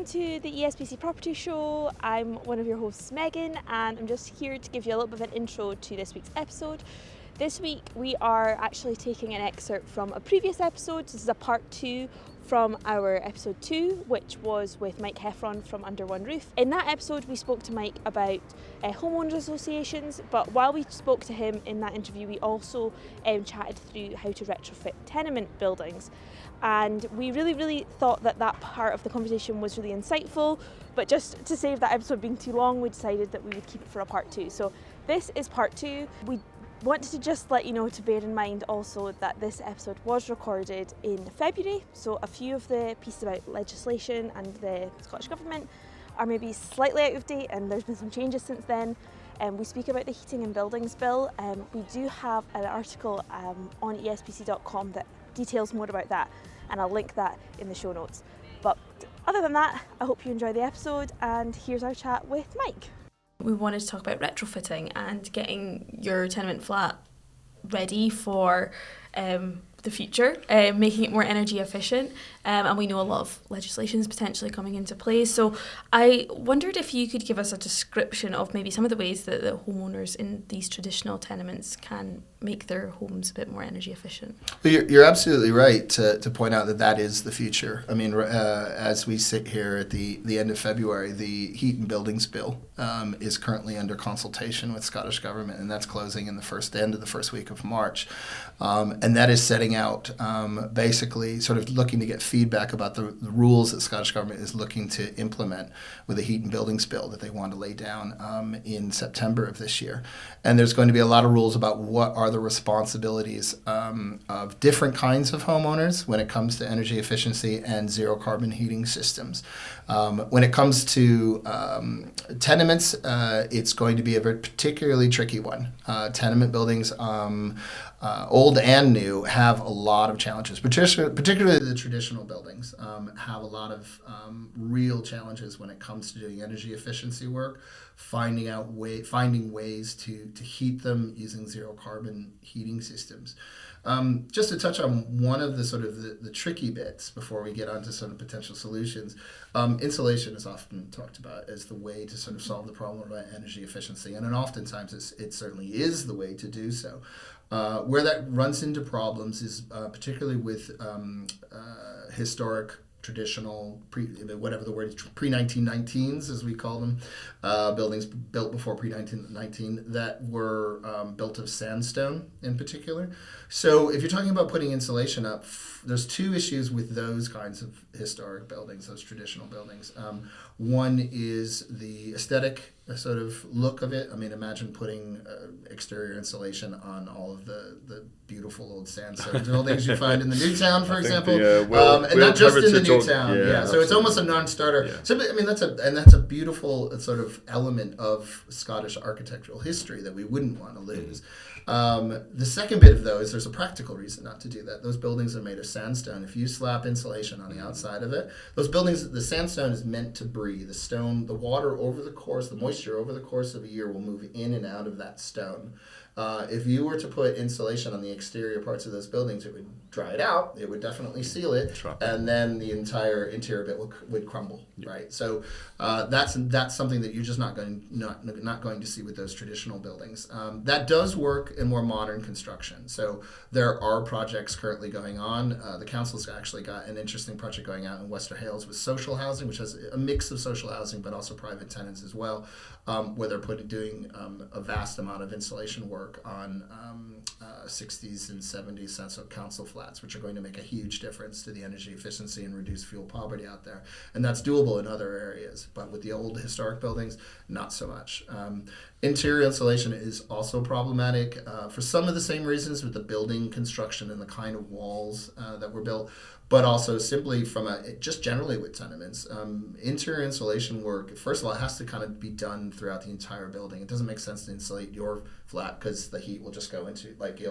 Welcome to the ESPC Property Show. I'm one of your hosts, Megan, and I'm just here to give you a little bit of an intro to this week's episode. This week we are actually taking an excerpt from a previous episode. This is a part 2 from our episode 2, which was with Mike Heffron from Under One Roof. In that episode we spoke to Mike about homeowners associations, but while we spoke to him in that interview we also chatted through how to retrofit tenement buildings. And we really thought that part of the conversation was really insightful, but just to save that episode being too long, we decided that we would keep it for a part 2. So this is part 2. We wanted to just let you know to bear in mind also that this episode was recorded in February, so a few of the pieces about legislation and the Scottish Government are maybe slightly out of date, and there's been some changes since then. We speak about the Heating and Buildings Bill. We do have an article on espc.com that details more about that, and I'll link that in the show notes. But other than that, I hope you enjoy the episode, and here's our chat with Mike. We wanted to talk about retrofitting and getting your tenement flat ready for the future, making it more energy efficient, and we know a lot of legislation is potentially coming into place. So I wondered if you could give us a description of maybe some of the ways that the homeowners in these traditional tenements can make their homes a bit more energy efficient. Well, you're absolutely right to point out that is the future. I mean, as we sit here at the end of February, the Heat and Buildings Bill is currently under consultation with Scottish Government, and that's closing in the end of the first week of March. And that is setting out basically sort of looking to get feedback about the rules that Scottish Government is looking to implement with the Heat and Buildings Bill that they want to lay down in September of this year. And there's going to be a lot of rules about what are the responsibilities of different kinds of homeowners when it comes to energy efficiency and zero carbon heating systems. When it comes to tenements, it's going to be a very particularly tricky one. Tenement buildings, old and new, have a lot of challenges, particularly the traditional buildings have a lot of real challenges when it comes to doing energy efficiency work, finding ways to heat them using zero carbon heating systems. Just to touch on one of the sort of the tricky bits before we get on to sort of potential solutions, insulation is often talked about as the way to sort of solve the problem about energy efficiency, and oftentimes it certainly is the way to do so. Where that runs into problems is particularly with historic, traditional, pre-1919s, as we call them, buildings built before pre-1919 that were built of sandstone in particular. So if you're talking about putting insulation up, there's two issues with those kinds of historic buildings, those traditional buildings. One is the aesthetic sort of look of it. I mean, imagine putting exterior insulation on all of the beautiful old sandstone buildings you find in the New Town, for example, and not just in the New Town. Yeah, so it's almost a non-starter. Yeah. So I mean, that's a beautiful sort of element of Scottish architectural history that we wouldn't want to lose. The second bit of those, there's a practical reason not to do that. Those buildings are made of sandstone. If you slap insulation on the outside of it, those buildings, the sandstone is meant to breathe. The water over the course, the moisture over the course of a year will move in and out of that stone. If you were to put insulation on the exterior parts of those buildings, it would dry it out. It would definitely seal it, and then the entire interior bit would crumble. Right. So that's something that you're just not going to see with those traditional buildings. That does work in more modern construction. So there are projects currently going on. The council's actually got an interesting project going out in Wester Hailes with social housing, which has a mix of social housing but also private tenants as well, where they're doing a vast amount of insulation work on 60s and 70s council flats, which are going to make a huge difference to the energy efficiency and reduce fuel poverty out there. And that's doable in other areas, but with the old historic buildings, not so much. Interior insulation is also problematic for some of the same reasons with the building construction and the kind of walls that were built, but also simply just generally with tenements. Interior insulation work, first of all, it has to kind of be done throughout the entire building. It doesn't make sense to insulate your flat because the heat will just go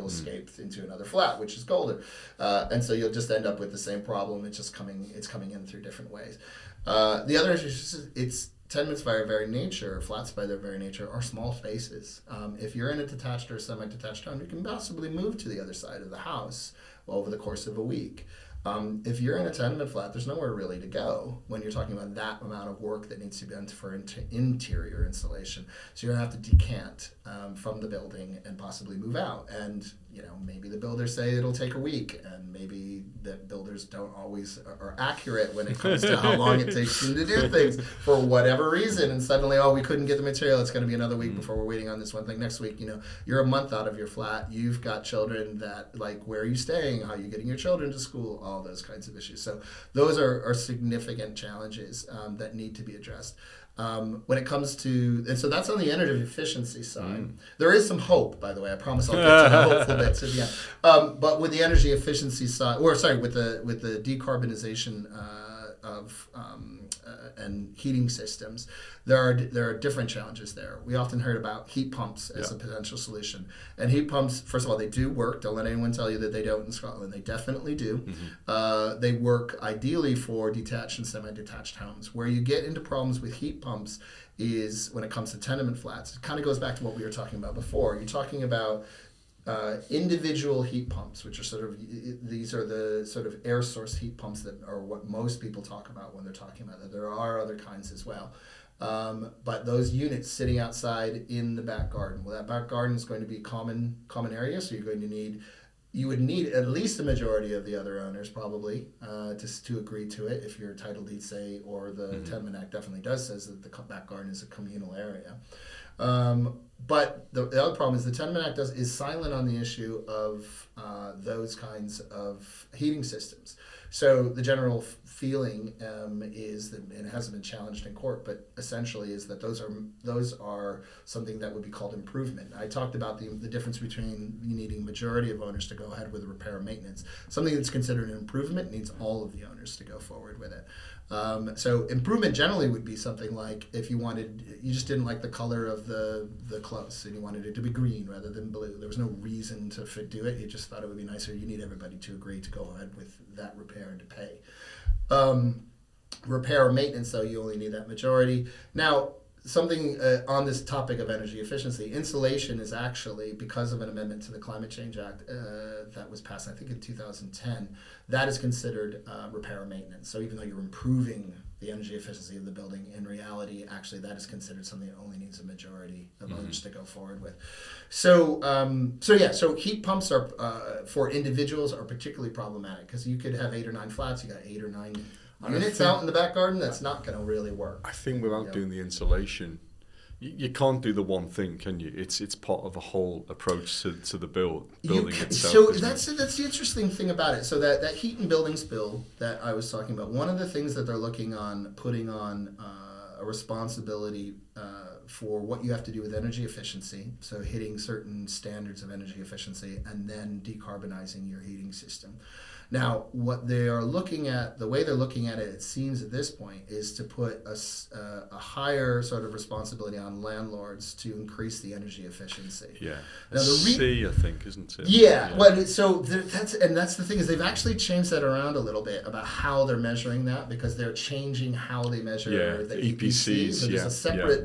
it'll escape into another flat, which is colder. And so you'll just end up with the same problem. It's coming in through different ways. The other issue is tenements by their very nature, flats by their very nature, are small spaces. If you're in a detached or semi-detached home, you can possibly move to the other side of the house over the course of a week. If you're in a tenement flat, there's nowhere really to go when you're talking about that amount of work that needs to be done for interior insulation. So you're going to have to decant from the building and possibly move out. And maybe the builders say it'll take a week, and maybe the builders don't always are accurate when it comes to how long it takes them to do things for whatever reason. And suddenly, we couldn't get the material. It's going to be another week before we're waiting on this one thing. Next week, you're a month out of your flat. You've got children that, like, where are you staying? How are you getting your children to school? All those kinds of issues. So those are significant challenges that need to be addressed. When it comes to, and so that's on the energy efficiency side. There is some hope, by the way. I promise I'll get to the hopeful bits at the end. But with the energy efficiency side, with the decarbonization of and heating systems, there are different challenges there. We often heard about heat pumps as a potential solution. And heat pumps, first of all, they do work. Don't let anyone tell you that they don't in Scotland. They definitely do. They work ideally for detached and semi-detached homes. Where you get into problems with heat pumps is when it comes to tenement flats. It kind of goes back to what we were talking about before. You're talking about individual heat pumps, which are these are the sort of air source heat pumps that are what most people talk about when they're talking about that. There are other kinds as well. But those units sitting outside in the back garden, that back garden is going to be common area, so you would need at least a majority of the other owners probably to agree to it if your title deed say, or the Tenement Act definitely does says that the back garden is a communal area. But the other problem is the Tenement Act is silent on the issue of those kinds of heating systems. So the general feeling is that, and it hasn't been challenged in court, but essentially is that those are something that would be called improvement. I talked about the difference between you needing majority of owners to go ahead with repair and maintenance. Something that's considered an improvement needs all of the owners to go forward with it. So improvement generally would be something like if you just didn't like the color of the close and you wanted it to be green rather than blue. There was no reason to do it. You just thought it would be nicer. You need everybody to agree to go ahead with that repair and to pay. Repair or maintenance, though, you only need that majority. Now, something on this topic of energy efficiency, insulation is actually, because of an amendment to the Climate Change Act that was passed, I think in 2010, that is considered repair or maintenance. So even though you're improving the energy efficiency of the building, in reality, actually that is considered something that only needs a majority of owners to go forward with. So heat pumps are for individuals are particularly problematic because you could have 8 or 9 flats, you got 8 or 9 units out in the back garden. That's not going to really work. I think without doing the insulation, you can't do the one thing, can you? It's part of a whole approach to the building itself. So that's the interesting thing about it. So that heat and buildings bill that I was talking about, one of the things that they're looking on putting on a responsibility for what you have to do with energy efficiency, so hitting certain standards of energy efficiency, and then decarbonizing your heating system. Now, what they are looking at, the way they're looking at it, it seems at this point, is to put a higher sort of responsibility on landlords to increase the energy efficiency. Yeah, now, I think, isn't it? Yeah. Well, so that's the thing is they've actually changed that around a little bit about how they're measuring that because they're changing how they measure the EPC. So there's a separate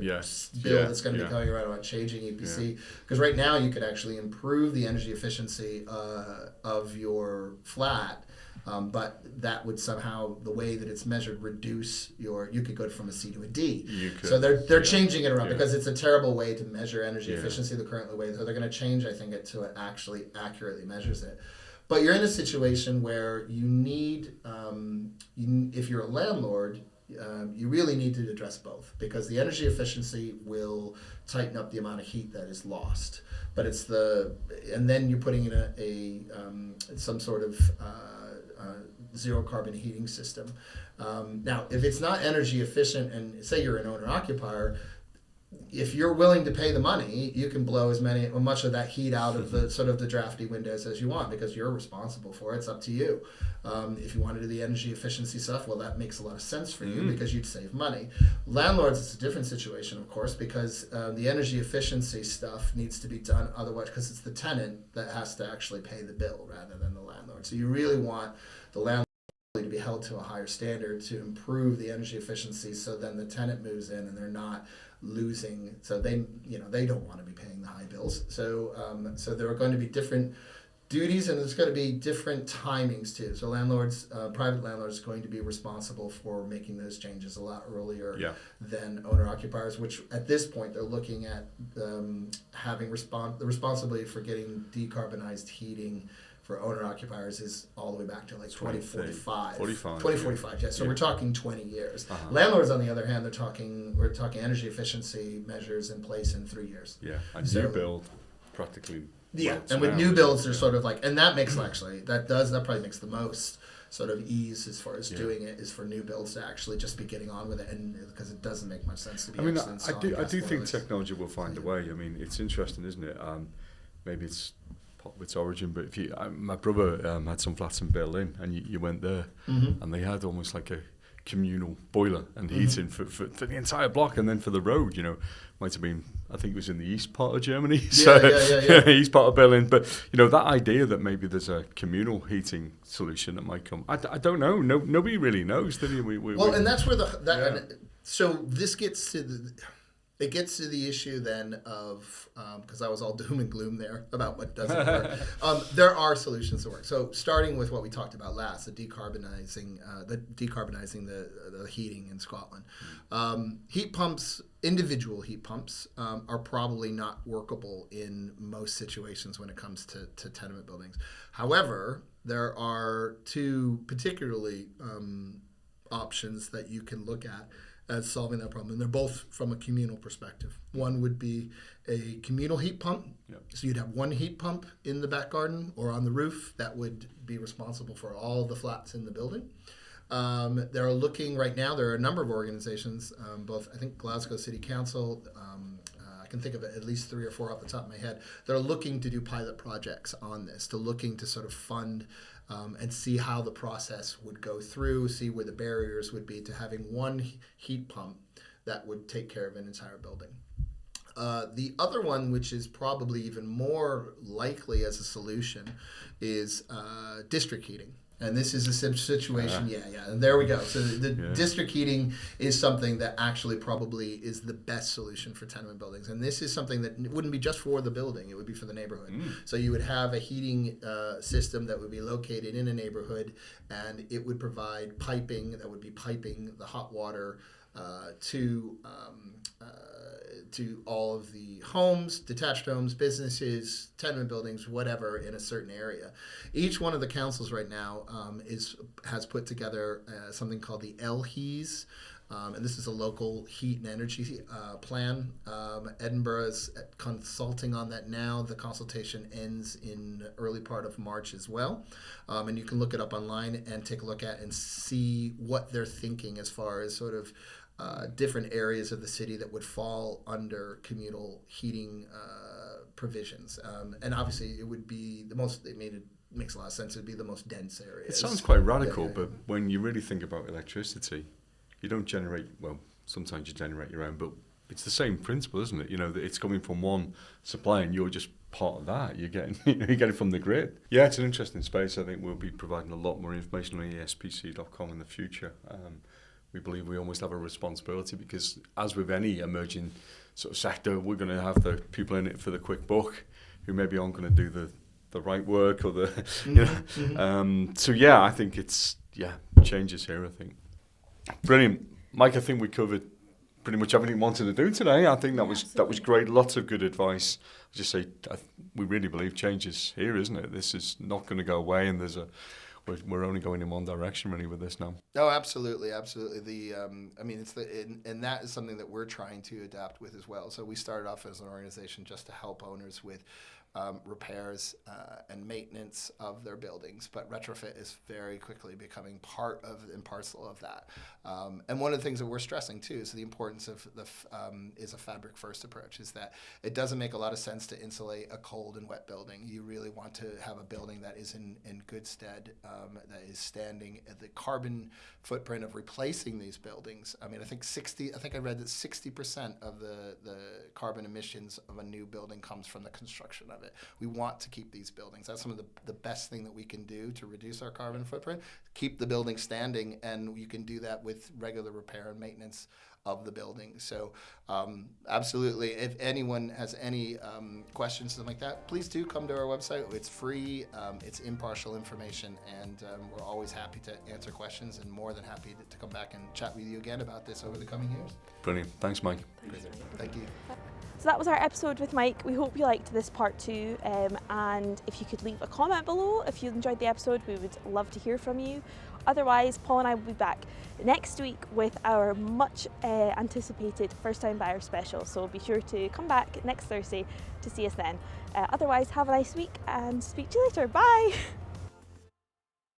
bill that's going to be going around about changing EPC because right now you could actually improve the energy efficiency of your flat. But that would somehow, the way that it's measured, reduce you could go from a C to a D. So they're changing it around because it's a terrible way to measure energy efficiency the current way. So they're going to change, I think, it to it actually accurately measures it. But you're in a situation where you need, if you're a landlord, you really need to address both because the energy efficiency will tighten up the amount of heat that is lost. But and then you're putting in some sort of zero carbon heating system. Now, if it's not energy efficient, and say you're an owner occupier, if you're willing to pay the money, you can blow much of that heat out of the sort of the drafty windows as you want because you're responsible for it. It's up to you. If you want to do the energy efficiency stuff, well, that makes a lot of sense for you because you'd save money. Landlords, it's a different situation, of course, because the energy efficiency stuff needs to be done otherwise because it's the tenant that has to actually pay the bill rather than the landlord. So you really want the landlord to be held to a higher standard to improve the energy efficiency so then the tenant moves in and they're not losing, so they don't want to be paying the high bills. So there are going to be different duties, and there's going to be different timings too. So landlords, private landlords, are going to be responsible for making those changes a lot earlier than owner occupiers. Which at this point they're looking at having the responsibility for getting decarbonized heating for owner occupiers is all the way back to like 2045. 2045, yes. So we're talking 20 years. Landlords, on the other hand, we're talking energy efficiency measures in place in 3 years. Yeah, and new build practically. Yeah, and with new builds, they're sort of like, and that makes that probably makes the most sort of ease as far as doing it is for new builds to actually just be getting on with it, and because it doesn't make much sense to be. I do think technology will find a way. I mean, it's interesting, isn't it? Maybe it's part of its origin, but if my brother had some flats in Berlin, and you went there, and they had almost like a communal boiler and heating for the entire block, and then for the road, might have been, I think it was in the east part of Germany, east part of Berlin. But that idea that maybe there's a communal heating solution that might come, I don't know. Nobody really knows, do you? And that's where so this gets to the issue then of, because I was all doom and gloom there about what doesn't work. There are solutions that work. So starting with what we talked about last, the decarbonizing the heating in Scotland. Heat pumps, individual heat pumps, are probably not workable in most situations when it comes to tenement buildings. However, there are two particularly options that you can look at as solving that problem, and they're both from a communal perspective. One would be a communal heat pump. So you'd have one heat pump in the back garden or on the roof that would be responsible for all the flats in the building. There are a number of organizations, both I think Glasgow City Council, I can think of at least 3 or 4 off the top of my head, that are looking to do pilot projects on this, looking to sort of fund and see how the process would go through, see where the barriers would be to having one heat pump that would take care of an entire building. The other one, which is probably even more likely as a solution, is district heating. And this is a situation, and there we go. So the district heating is something that actually probably is the best solution for tenement buildings. And this is something that wouldn't be just for the building, it would be for the neighborhood. So you would have a heating system that would be located in a neighborhood, and it would provide piping that would be piping the hot water to all of the homes, detached homes, businesses, tenement buildings, whatever, in a certain area. Each one of the councils right now has put together something called the LHES, and this is a local heat and energy plan. Edinburgh is consulting on that now. The consultation ends in the early part of March as well, and you can look it up online and take a look at and see what they're thinking as far as sort of different areas of the city that would fall under communal heating provisions. And obviously it would be the most, it makes a lot of sense, it would be the most dense areas. It sounds quite radical, but when you really think about electricity, you don't generate, well, sometimes you generate your own, but it's the same principle, isn't it? That it's coming from one supply and you're just part of that. You're getting you get it from the grid. Yeah, it's an interesting space. I think we'll be providing a lot more information on ESPC.com in the future. We believe we almost have a responsibility because, as with any emerging sort of sector, we're going to have the people in it for the quick buck who maybe aren't going to do the right work or So I think it's changes here. I think brilliant, Mike. I think we covered pretty much everything we wanted to do today. I think that was great. Lots of good advice. I just say we really believe change is here, isn't it? This is not going to go away, and we're only going in one direction really with this now. Oh, absolutely. And that is something that we're trying to adapt with as well. So we started off as an organization just to help owners with repairs and maintenance of their buildings, but retrofit is very quickly becoming part of and parcel of that. And one of the things that we're stressing too is the importance of is a fabric first approach. Is that it doesn't make a lot of sense to insulate a cold and wet building. You really want to have a building that is in good stead, that is standing. The carbon footprint of replacing these buildings. I think I read that 60% of the carbon emissions of a new building comes from the construction of it. it. We want to keep these buildings. That's some of the best thing that we can do to reduce our carbon footprint. Keep the building standing, and you can do that with regular repair and maintenance of the building. So absolutely, if anyone has any questions, something like that, please do come to our website. It's free, it's impartial information, and we're always happy to answer questions, and more than happy to come back and chat with you again about this over the coming years. Brilliant. Thanks, Mike. Thank you. So that was our episode with Mike. We hope you liked this part 2, and if you could leave a comment below if you enjoyed the episode, we would love to hear from you. Otherwise, Paul and I will be back next week with our much anticipated first time buyer special, so be sure to come back next Thursday to see us then. Otherwise, have a nice week and speak to you later. Bye!